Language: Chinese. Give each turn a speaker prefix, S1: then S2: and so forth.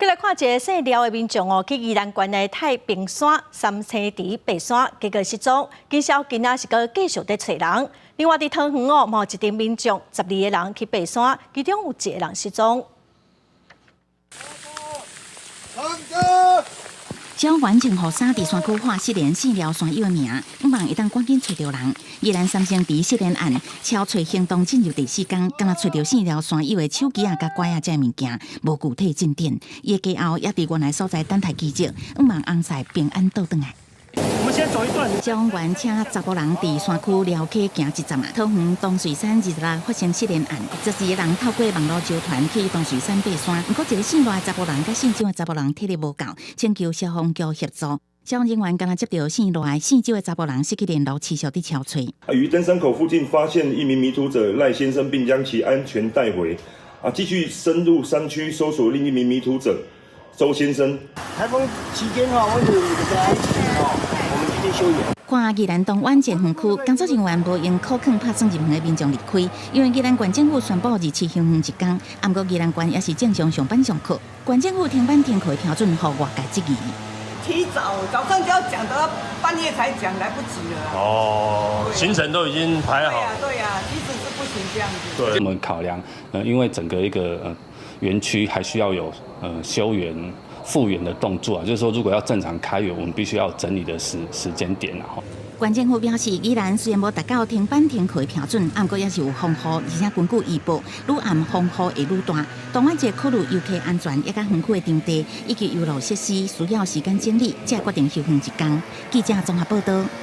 S1: 再来看一个姓廖的民众哦，去宜兰县的太平山三星池爬山，结果失踪，警消今仔是个继续在找人。另外，伫桃园哦，某一名民众12个人去爬山，其中有1个人失踪。
S2: 消防警护三伫山区发失联姓廖山友的名，希望一旦赶紧找到人。宜兰三星池失联案超找行动进入第4天，敢若找到姓廖山友的手机甲拐这物件，无具体进展。伊的家后也伫原来所在等待记者，希望翁婿平安倒转来。
S3: 我们先走一段。
S2: 消防员请10个人伫山区寮溪行1站啊。桃园东水山26发生失联案，12个人透过网络揪团去东水山爬山，不过一个姓赖的10个人甲姓周的10个人体力无够，请求消防局协助。消防人员刚刚接到姓赖、姓周的10个人失去联络，持续伫敲找。
S4: 于登山口附近发现一名迷途者赖先生，并将其安全带回。继续深入山区搜索另一名迷途者周先生。
S3: 台风期间我们有这个安全我们今天休园。
S2: 看宜兰东湾前园区，工作人员无用口孔拍算入园的民众离开，因为宜兰县政府宣布日期休园1天，不过宜兰县也是正常上班上课，县政府停班停课的标准，予外界质疑。
S5: 提早上就要讲，到半夜才讲，来不及了。
S6: 哦，行程都已经排好。
S5: 对呀，其实是不行这样子。
S6: 对，
S7: 我们考量，因为整个一个园区还需要有休园复原的动作啊，就是说如果要正常开园，我们必须要整理的时间点啊。
S2: 县政府表示，宜兰虽然无达到停班停课的标准，不过也是有风雨，而且根据预报，愈暗风雨会愈大。当晚节考虑游客安全，也甲园区的场地以及游乐设施需要时间整理，才决定休园1天。记者综合报道。